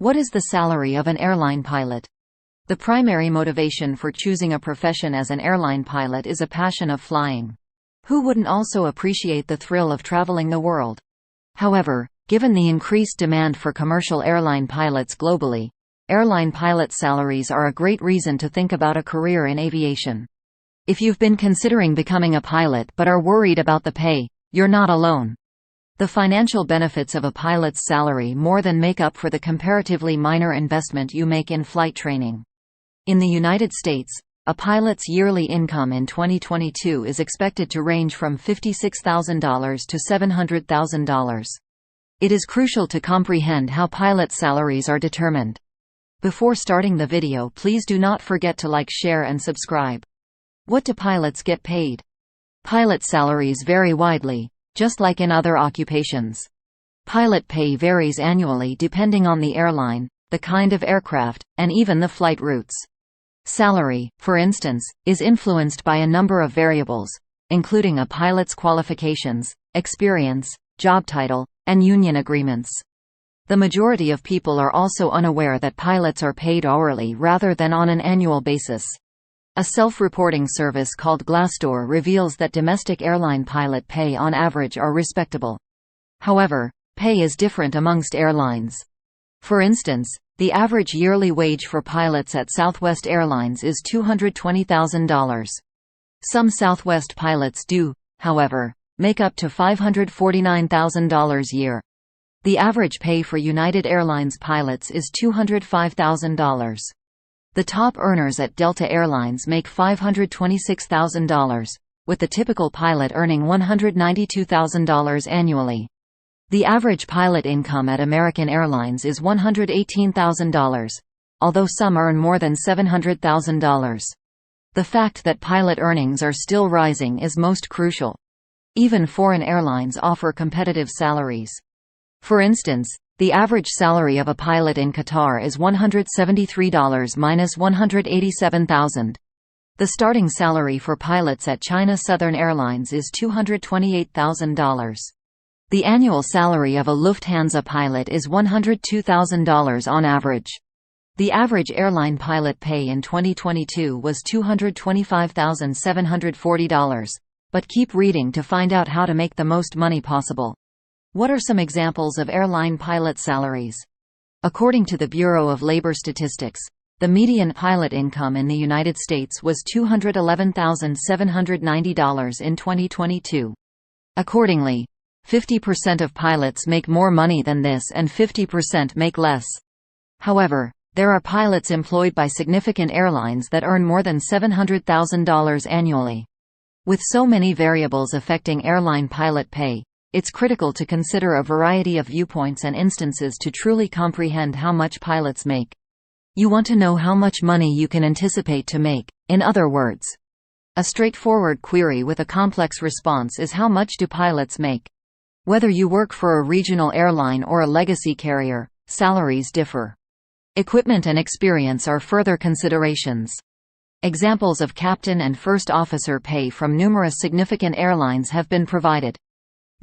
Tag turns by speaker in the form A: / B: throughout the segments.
A: What is the salary of an airline pilot? The primary motivation for choosing a profession as an airline pilot is a passion of flying. Who wouldn't also appreciate the thrill of traveling the world? However, given the increased demand for commercial airline pilots globally, airline pilot salaries are a great reason to think about a career in aviation. If you've been considering becoming a pilot but are worried about the pay, you're not alone. The financial benefits of a pilot's salary more than make up for the comparatively minor investment you make in flight training. In the United States, a pilot's yearly income in 2022 is expected to range from $56,000 to $700,000. It is crucial to comprehend how pilot salaries are determined. Before starting the video, please do not forget to like, share and subscribe. What do pilots get paid? Pilot salaries vary widely, just like in other occupations. Pilot pay varies annually depending on the airline, the kind of aircraft, and even the flight routes. Salary, for instance, is influenced by a number of variables, including a pilot's qualifications, experience, job title, and union agreements. The majority of people are also unaware that pilots are paid hourly rather than on an annual basis. A self-reporting service called Glassdoor reveals that domestic airline pilot pay on average are respectable. However, pay is different amongst airlines. For instance, the average yearly wage for pilots at Southwest Airlines is $220,000. Some Southwest pilots do, however, make up to $549,000 a year. The average pay for United Airlines pilots is $205,000. The top earners at Delta Airlines make $526,000, with the typical pilot earning $192,000 annually. The average pilot income at American Airlines is $118,000, although some earn more than $700,000. The fact that pilot earnings are still rising is most crucial. Even foreign airlines offer competitive salaries. For instance, the average salary of a pilot in Qatar is $173 minus $187,000. The starting salary for pilots at China Southern Airlines is $228,000. The annual salary of a Lufthansa pilot is $102,000 on average. The average airline pilot pay in 2022 was $225,740, but keep reading to find out how to make the most money possible. What are some examples of airline pilot salaries? According to the Bureau of Labor Statistics, the median pilot income in the United States was $211,790 in 2022. Accordingly, 50% of pilots make more money than this and 50% make less. However, there are pilots employed by significant airlines that earn more than $700,000 annually. With so many variables affecting airline pilot pay, it's critical to consider a variety of viewpoints and instances to truly comprehend how much pilots make. You want to know how much money you can anticipate to make, in other words. A straightforward query with a complex response is how much do pilots make? Whether you work for a regional airline or a legacy carrier, salaries differ. Equipment and experience are further considerations. Examples of captain and first officer pay from numerous significant airlines have been provided.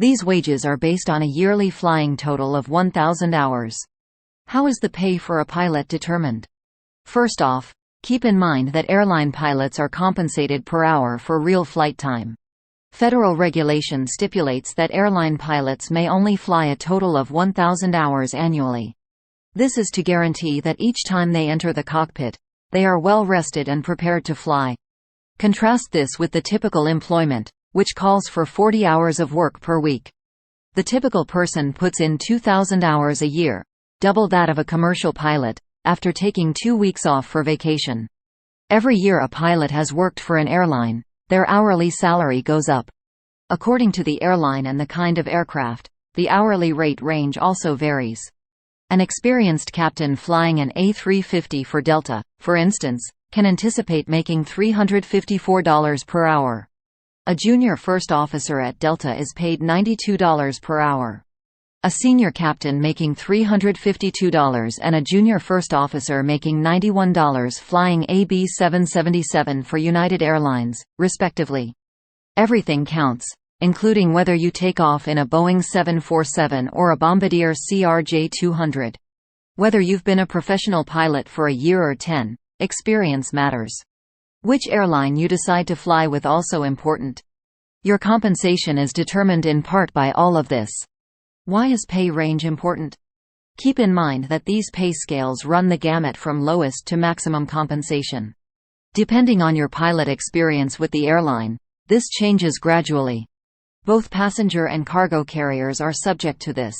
A: These wages are based on a yearly flying total of 1,000 hours. How is the pay for a pilot determined? First off, keep in mind that airline pilots are compensated per hour for real flight time. Federal regulation stipulates that airline pilots may only fly a total of 1,000 hours annually. This is to guarantee that each time they enter the cockpit, they are well rested and prepared to fly. Contrast this with the typical employment, which calls for 40 hours of work per week. The typical person puts in 2,000 hours a year, double that of a commercial pilot, after taking 2 weeks off for vacation. Every year a pilot has worked for an airline, their hourly salary goes up. According to the airline and the kind of aircraft, the hourly rate range also varies. An experienced captain flying an A350 for Delta, for instance, can anticipate making $354 per hour. A junior first officer at Delta is paid $92 per hour. A senior captain making $352 and a junior first officer making $91 flying AB 777 for United Airlines, respectively. Everything counts, including whether you take off in a Boeing 747 or a Bombardier CRJ-200. Whether you've been a professional pilot for a year or 10, experience matters. Which airline you decide to fly with also important. Your compensation is determined in part by all of this. Why is pay range important? Keep in mind that these pay scales run the gamut from lowest to maximum compensation. Depending on your pilot experience with the airline, this changes gradually. Both passenger and cargo carriers are subject to this.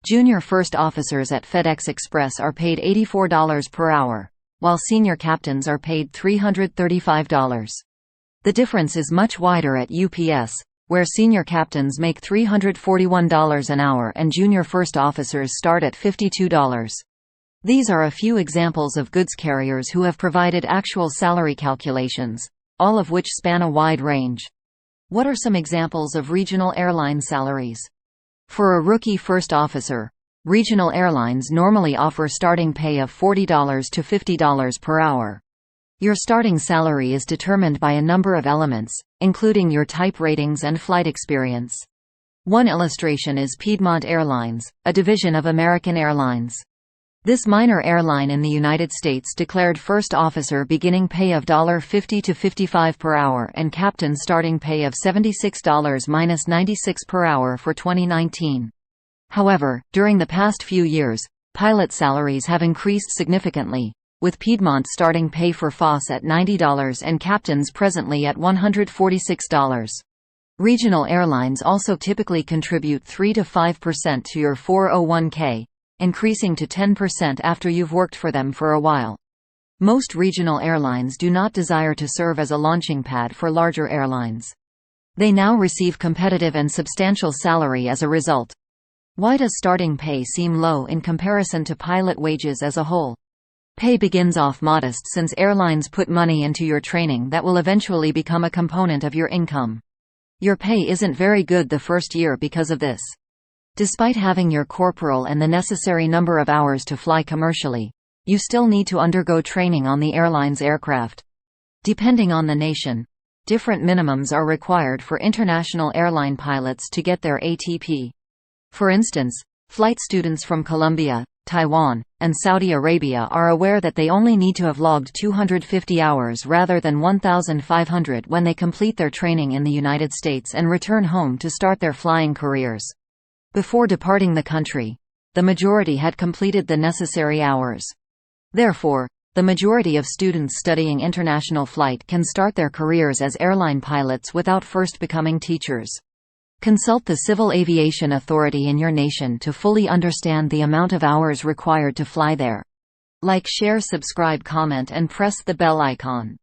A: Junior first officers at FedEx Express are paid $84 per hour, while senior captains are paid $335. The difference is much wider at UPS, where senior captains make $341 an hour and junior first officers start at $52. These are a few examples of goods carriers who have provided actual salary calculations, all of which span a wide range. What are some examples of regional airline salaries? For a rookie first officer, regional airlines normally offer starting pay of $40 to $50 per hour. Your starting salary is determined by a number of elements, including your type ratings and flight experience. One illustration is Piedmont Airlines, a division of American Airlines. This minor airline in the United States declared first officer beginning pay of $50 to $55 per hour and captain starting pay of $76–96 per hour for 2019. However, during the past few years, pilot salaries have increased significantly, with Piedmont starting pay for FOS at $90 and captains presently at $146. Regional airlines also typically contribute 3 to 5% to your 401k, increasing to 10% after you've worked for them for a while. Most regional airlines do not desire to serve as a launching pad for larger airlines. They now receive competitive and substantial salary as a result. Why does starting pay seem low in comparison to pilot wages as a whole? Pay begins off modest since airlines put money into your training that will eventually become a component of your income. Your pay isn't very good the first year because of this. Despite having your corporal and the necessary number of hours to fly commercially, you still need to undergo training on the airline's aircraft. Depending on the nation, different minimums are required for international airline pilots to get their ATP. For instance, flight students from Colombia, Taiwan, and Saudi Arabia are aware that they only need to have logged 250 hours rather than 1,500 when they complete their training in the United States and return home to start their flying careers. Before departing the country, the majority had completed the necessary hours. Therefore, the majority of students studying international flight can start their careers as airline pilots without first becoming teachers. Consult the Civil Aviation Authority in your nation to fully understand the amount of hours required to fly there. Like, share, subscribe, comment, and press the bell icon.